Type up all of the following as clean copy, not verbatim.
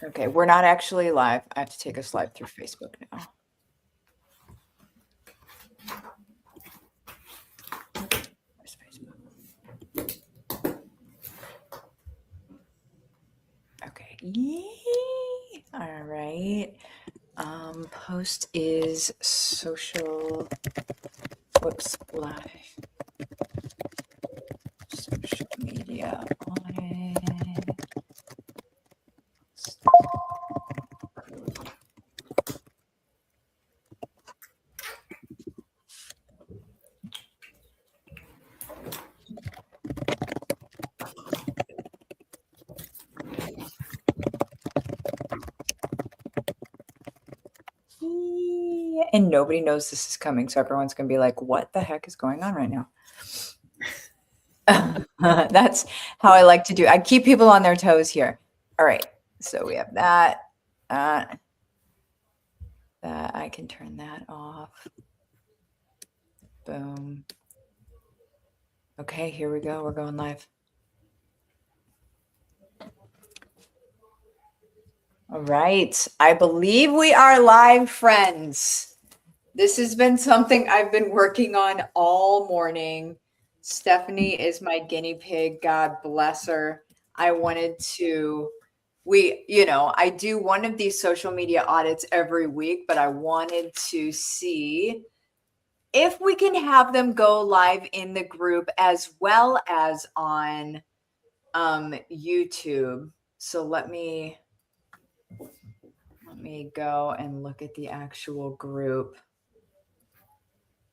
Okay, we're not actually live. I have to take us live through Facebook now. Where's Facebook? Okay. Yay. All right. Post is social. Whoops, live. Social media audit. And nobody knows this is coming, so everyone's going to be like, what the heck is going on right now? That's how I like to do. I keep people on their toes here. All right, so we have that. That I can turn that off. Boom. Okay, here we go. We're going live. All right. I believe we are live, friends. This has been something I've been working on all morning. Stephanie is my guinea pig. God bless her. I wanted to, I do one of these social media audits every week, but I wanted to see if we can have them go live in the group as well as on YouTube. So let me go and look at the actual group.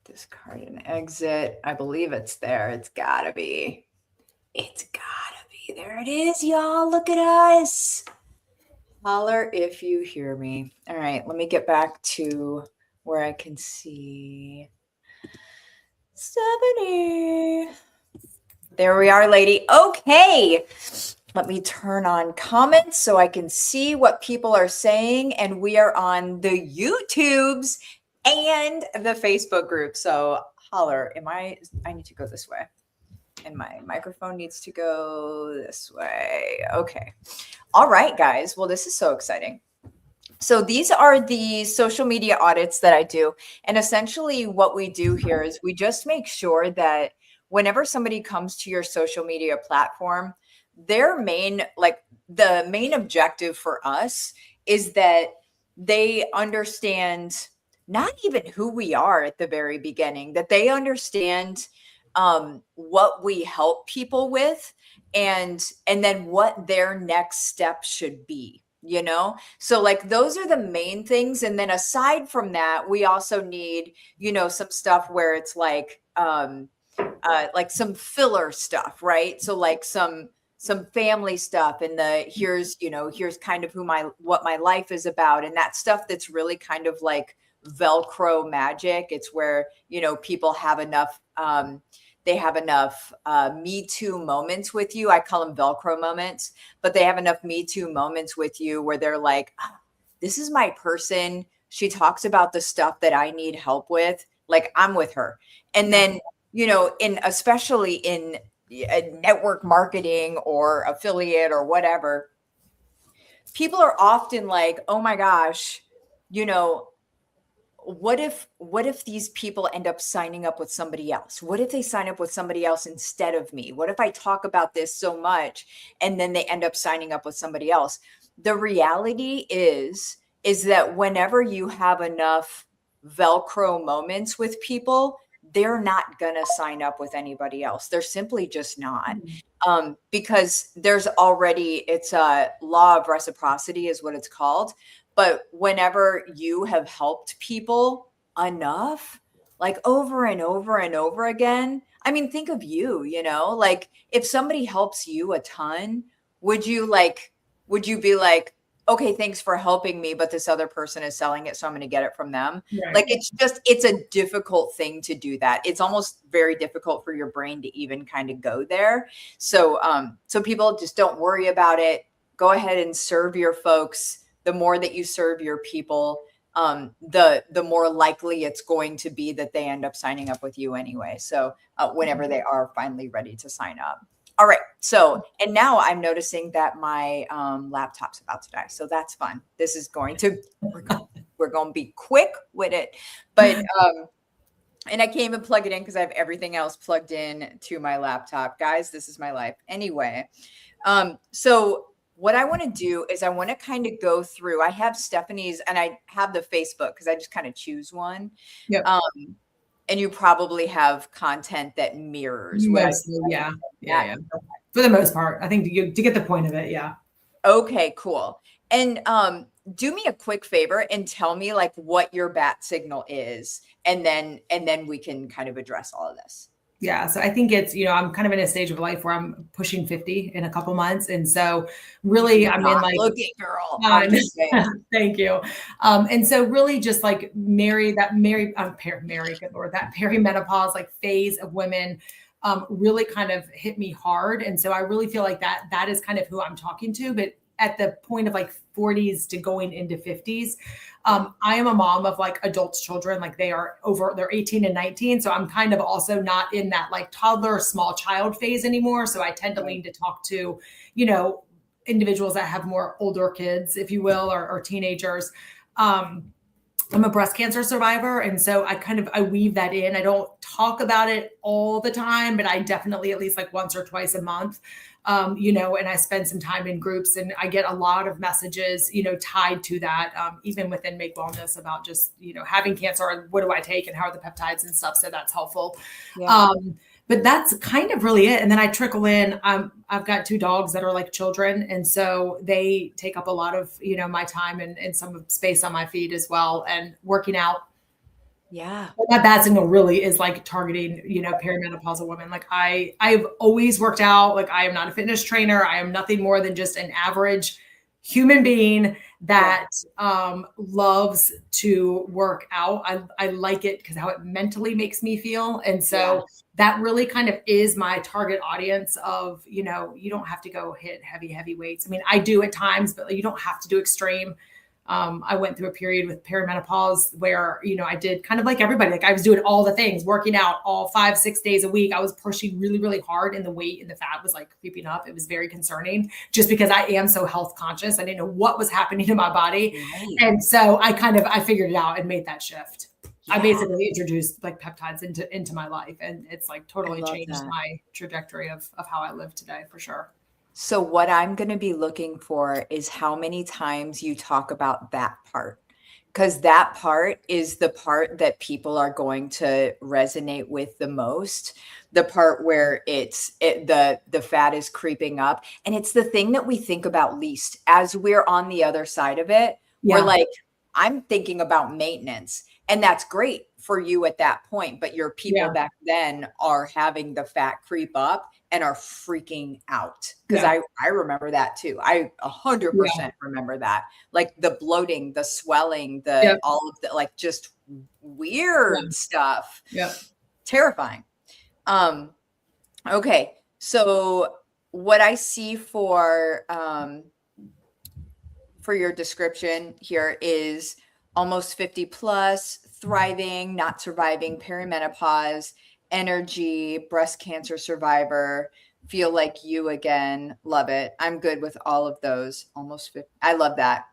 Discard and exit. I believe it's there. It's gotta be. It's gotta be. There it is, y'all. Look at us. Holler if you hear me. All right, let me get back to where I can see Stephanie. There we are, lady. Okay. Let me turn on comments so I can see what people are saying. And we are on the YouTubes and the Facebook group. So holler, I need to go this way. And my microphone needs to go this way. Okay. All right, guys. Well, this is so exciting. So these are the social media audits that I do. And essentially what we do here is we just make sure that whenever somebody comes to your social media platform, the main objective for us is that they understand not even who we are at the very beginning, that they understand what we help people with and then what their next step should be. So like those are the main things. And then aside from that, we also need, some stuff where it's like some filler stuff, right? So like some family stuff and here's kind of what my life is about. And that stuff that's really kind of like Velcro magic. It's where, people have enough, they have enough Me Too moments with you. I call them Velcro moments, but they have enough Me Too moments with you where they're like, oh, this is my person. She talks about the stuff that I need help with. Like I'm with her. And then, especially in network marketing or affiliate or whatever, people are often like, oh my gosh, what if these people end up signing up with somebody else? What if they sign up with somebody else instead of me? What if I talk about this so much and then they end up signing up with somebody else? The reality is that whenever you have enough Velcro moments with people, they're not going to sign up with anybody else. They're simply just not. Because it's a law of reciprocity is what it's called. But whenever you have helped people enough, like over and over and over again, I mean, think of you, like if somebody helps you a ton, would you be like, okay, thanks for helping me, but this other person is selling it, so I'm going to get it from them. Right. Like it's a difficult thing to do that. It's almost very difficult for your brain to even kind of go there. So, so people just don't worry about it. Go ahead and serve your folks. The more that you serve your people, the more likely it's going to be that they end up signing up with you anyway. So whenever they are finally ready to sign up. All right. So, and now I'm noticing that my laptop's about to die. So that's fun. This is going to, we're going to be quick with it. But, and I can't even plug it in because I have everything else plugged in to my laptop. Guys, this is my life. Anyway, so what I want to do is I want to kind of go through, I have Stephanie's and I have the Facebook because I just kind of choose one. Yep. And you probably have content that mirrors. Mostly, yeah. For the most part, I think to get the point of it, yeah. Okay, cool. And do me a quick favor and tell me like what your bat signal is, and then we can kind of address all of this. Yeah. So I think it's, I'm kind of in a stage of life where I'm pushing 50 in a couple months. And so really I'm in like, looking girl. Thank you. And so really just like that perimenopause like phase of women really kind of hit me hard. And so I really feel like that is kind of who I'm talking to, but at the point of like 40s to going into 50s, I am a mom of like adult children, like they're 18 and 19. So I'm kind of also not in that like toddler, small child phase anymore. So I tend to lean to talk to, individuals that have more older kids, if you will, or teenagers. I'm a breast cancer survivor. And so I weave that in. I don't talk about it all the time, but I definitely at least like once or twice a month, and I spend some time in groups and I get a lot of messages, tied to that, even within Make Wellness about just, having cancer and what do I take and how are the peptides and stuff. So that's helpful. Yeah. But that's kind of really it. And then I trickle in, I've got 2 dogs that are like children. And so they take up a lot of, my time and some space on my feed as well, and working out. Yeah. But that bat signal really is like targeting, perimenopausal women. Like I've always worked out. Like I am not a fitness trainer. I am nothing more than just an average human being that loves to work out. I like it because how it mentally makes me feel. And so that really kind of is my target audience of, you don't have to go hit heavy weights. I mean, I do at times, but you don't have to do extreme. I went through a period with perimenopause where, I did kind of like everybody, like I was doing all the things, working out all 5-6 days a week. I was pushing really, really hard and the weight and the fat was like creeping up. It was very concerning just because I am so health conscious. I didn't know what was happening to my body. Right. And so I figured it out and made that shift. Yeah. I basically introduced like peptides into my life, and it's like totally changed my trajectory of how I live today for sure. So what I'm going to be looking for is how many times you talk about that part, because that part is the part that people are going to resonate with the most. The part where the fat is creeping up, and it's the thing that we think about least as we're on the other side of it. Yeah. We're like, I'm thinking about maintenance, and that's great for you at that point. But your people back then are having the fat creep up and are freaking out. Because I remember that too. I 100% remember that. Like the bloating, the swelling, all of the like just weird stuff. Yeah. Terrifying. Okay. So what I see for your description here is almost 50 plus, thriving, not surviving, perimenopause, energy, breast cancer survivor, feel like you again, love it. I'm good with all of those. Almost 50. I love that.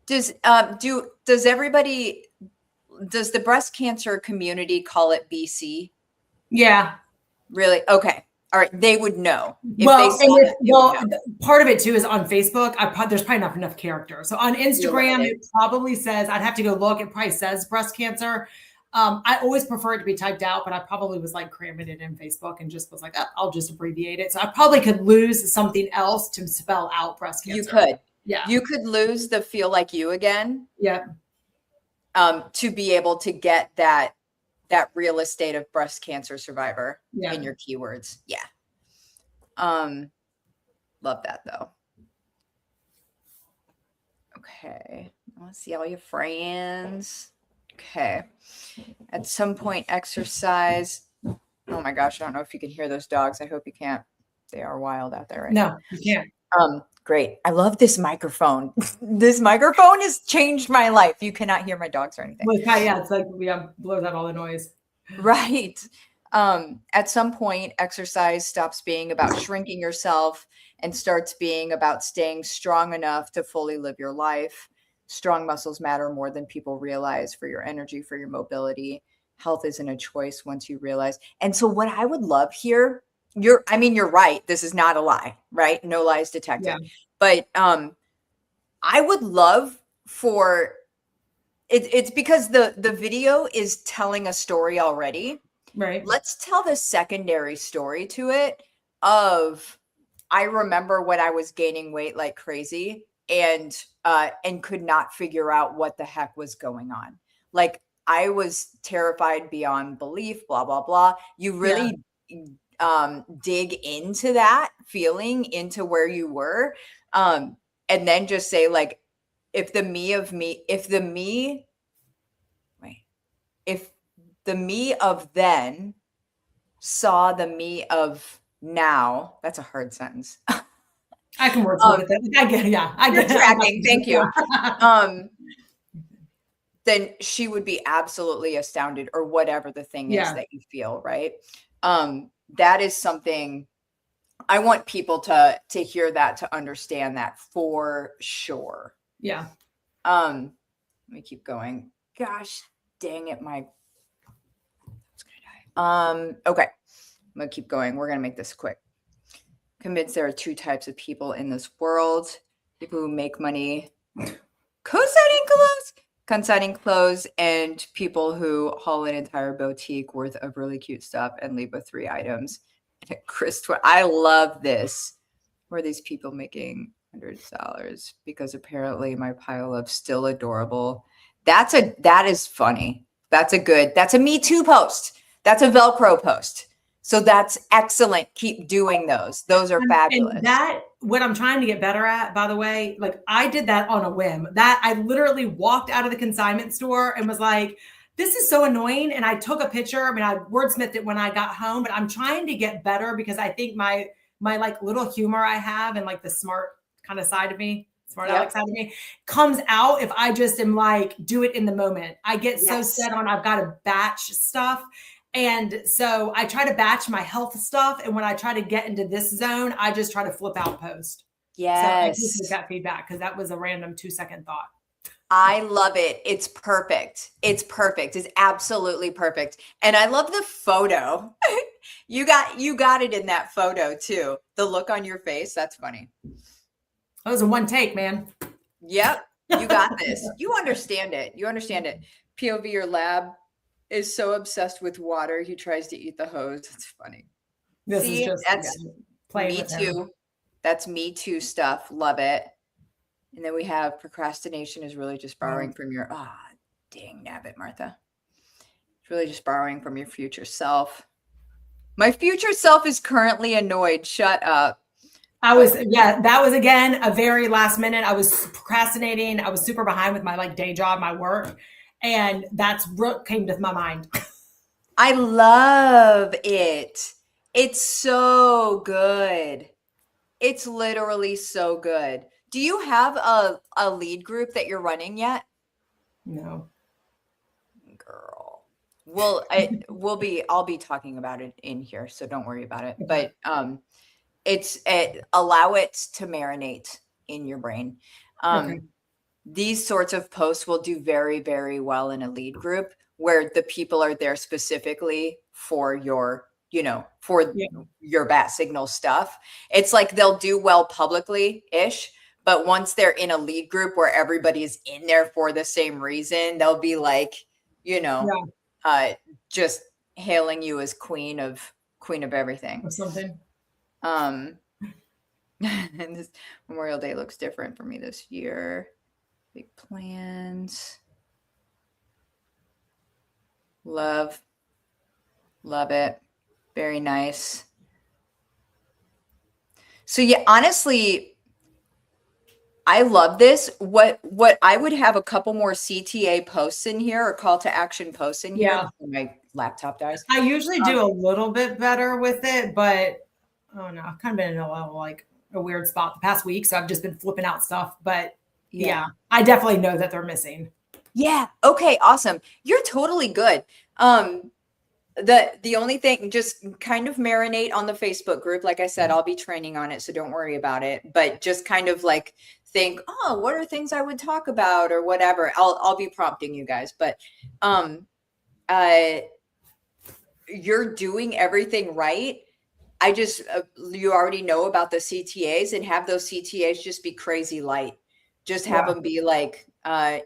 Does the breast cancer community call it BC? Yeah. Really? Okay. All right. They would know. Part of it too is on Facebook. There's probably not enough characters. So on Instagram, it probably says, I'd have to go look. It probably says breast cancer. I always prefer it to be typed out, but I probably was like cramming it in Facebook and just was like, I'll just abbreviate it. So I probably could lose something else to spell out breast cancer. You could. Yeah. You could lose the feel like you again. Yeah. To be able to get that real estate of breast cancer survivor in your keywords. Yeah. Love that though. Okay. I want to see all your friends. Okay. At some point, exercise. Oh my gosh. I don't know if you can hear those dogs. I hope you can't. They are wild out there right now. No, you can't. Great. I love this microphone. This microphone has changed my life. You cannot hear my dogs or anything. Well, yeah, it's like blows out all the noise. Right. At some point, exercise stops being about shrinking yourself and starts being about staying strong enough to fully live your life. Strong muscles matter more than people realize for your energy, for your mobility. Health isn't a choice once you realize. And so what I would love here, you're right. This is not a lie, right? No lies detected. Yeah. But I would love for it's because the video is telling a story already. Right. Let's tell the secondary story to it of I remember when I was gaining weight like crazy and could not figure out what the heck was going on. Like I was terrified beyond belief, blah blah blah. You Yeah. really dig into that feeling, into where you were, and then just say like if the me of me if the me wait if the me of then saw the me of now. That's a hard sentence. I can wordsmith it. I get it. Yeah. I You're get it. tracking. Thank you. Yeah. Then she would be absolutely astounded, or whatever the thing is Yeah. that you feel, right? That is something I want people to hear, that, to understand that for sure. Yeah. Let me keep going. Gosh dang it, my okay. I'm gonna keep going. We're gonna make this quick. Convinced there are two types of people in this world: people who make money consigning clothes, and people who haul an entire boutique worth of really cute stuff and leave with 3 items. I love this. Where are these people making $100? Because apparently my pile of still adorable. That is funny. That's a Me Too post. That's a Velcro post. So that's excellent. Keep doing those. Those are fabulous. And that, what I'm trying to get better at, by the way, like I did that on a whim. That I literally walked out of the consignment store and was like, this is so annoying. And I took a picture. I mean, I wordsmithed it when I got home, but I'm trying to get better because I think my like little humor I have and like the smart kind of side of me, smart Alex side of me, comes out if I just am like, do it in the moment. I get so set on, I've got to batch stuff. And so I try to batch my health stuff. And when I try to get into this zone, I just try to flip out post. Yes. So I appreciate that feedback because that was a random 2-second thought. I love it. It's perfect. It's perfect. It's absolutely perfect. And I love the photo. You got it in that photo too. The look on your face. That's funny. That was a one take, man. Yep. You got this. You understand it. You understand it. POV, your lab is so obsessed with water. He tries to eat the hose. That's funny. See, that's Me Too. That's Me Too stuff. Love it. And then we have procrastination is really just borrowing from your, dang nabbit, Martha. It's really just borrowing from your future self. My future self is currently annoyed. Shut up. That was again a very last minute. I was procrastinating. I was super behind with my like day job, my work. And that's what came to my mind. I love it. It's so good. It's literally so good. Do you have a lead group that you're running yet? No. Girl. Well, I'll be talking about it in here, so don't worry about it. Okay. But allow it to marinate in your brain. Okay. These sorts of posts will do very, very well in a lead group where the people are there specifically for your, your bat signal stuff. It's like they'll do well publicly-ish, but once they're in a lead group where everybody's in there for the same reason, they'll be like, just hailing you as queen of everything. Or something. And this Memorial Day looks different for me this year. Big plans. Love it. Very nice. So yeah, honestly, I love this. What I would have a couple more CTA posts in here, or call to action posts in here. Before my laptop dies. I usually do a little bit better with it, but oh no, I've kind of been in a weird spot the past week. So I've just been flipping out stuff, but yeah, I definitely know that they're missing. Yeah. Okay. Awesome. You're totally good. The only thing, just kind of marinate on the Facebook group. Like I said, I'll be training on it, so don't worry about it. But just kind of like think, oh, what are things I would talk about or whatever. I'll be prompting you guys. But uh you're doing everything right. I just you already know about the CTAs, and have those CTAs just be crazy light. Just have them be like,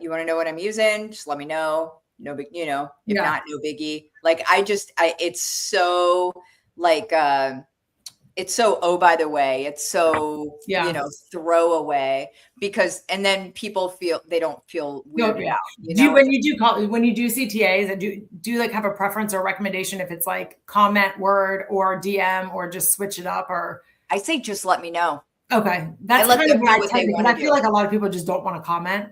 you want to know what I'm using? Just let me know. No big, if not, no biggie. Like it's so like, it's so, oh, by the way, it's so, throwaway, because, and then people they don't feel weirded out. When you do CTAs, and do you like have a preference or recommendation if it's like comment, word, or DM, or just switch it up? Or I say, just let me know. Okay. That's kind of what I tend to, because I feel like a lot of people just don't want to comment.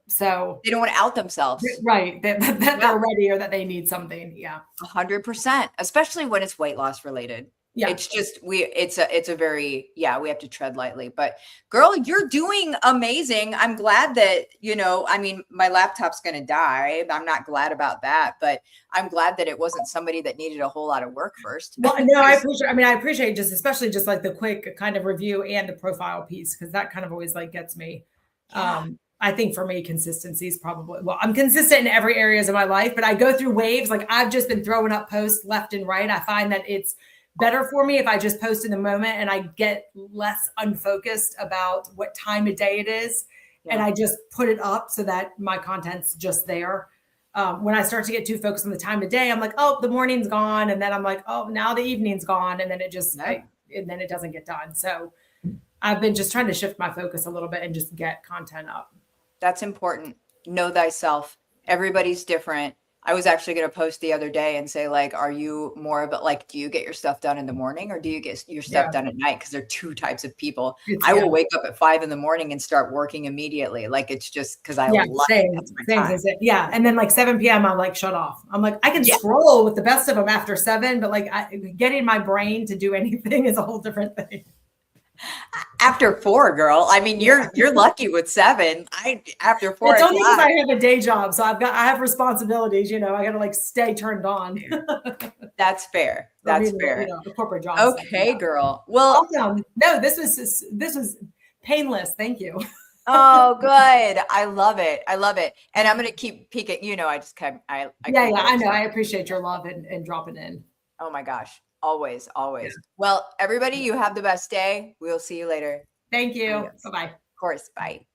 So they don't want to out themselves. Right. That they're ready, or that they need something. Yeah. 100%, especially when it's weight loss related. Yeah. It's just, it's a very, we have to tread lightly, but girl, you're doing amazing. I'm glad that, I mean, my laptop's going to die. I'm not glad about that, but I'm glad that it wasn't somebody that needed a whole lot of work first. Well, no, I appreciate just, especially just like the quick kind of review and the profile piece, because that kind of always like gets me. Yeah. I think for me, consistency is probably, I'm consistent in every areas of my life, but I go through waves. Like I've just been throwing up posts left and right. I find that it's better for me if I just post in the moment, and I get less unfocused about what time of day it is. Yeah. And I just put it up so that my content's just there. When I start to get too focused on the time of day, I'm like, oh, the morning's gone. And then I'm like, oh, now the evening's gone. And then it just, and then it doesn't get done. So I've been just trying to shift my focus a little bit and just get content up. That's important. Know thyself. Everybody's different. I was actually going to post the other day and say, like, are you more of a, like, do you get your stuff done in the morning, or do you get your stuff done at night? Because there are two types of people. I will wake up at 5 a.m. and start working immediately. Like, it's just because I love it. That's my time. Yeah. And then like 7 p.m., I'm like, shut off. I'm like, I can scroll with the best of them after 7, but like getting my brain to do anything is a whole different thing. After 4, girl. I mean, you're lucky with 7. After 4. It's only because I have a day job, so I have responsibilities. I got to like stay turned on. That's fair. That's fair. The corporate job. Okay, girl. Well, awesome. No, this was painless. Thank you. Oh, good. I love it. I love it. And I'm gonna keep peeking. I just kept. I know. I appreciate your love and dropping in. Oh my gosh. Always, always. Yeah. Well, everybody, you have the best day. We'll see you later. Thank you. Bye-bye. Of course. Bye.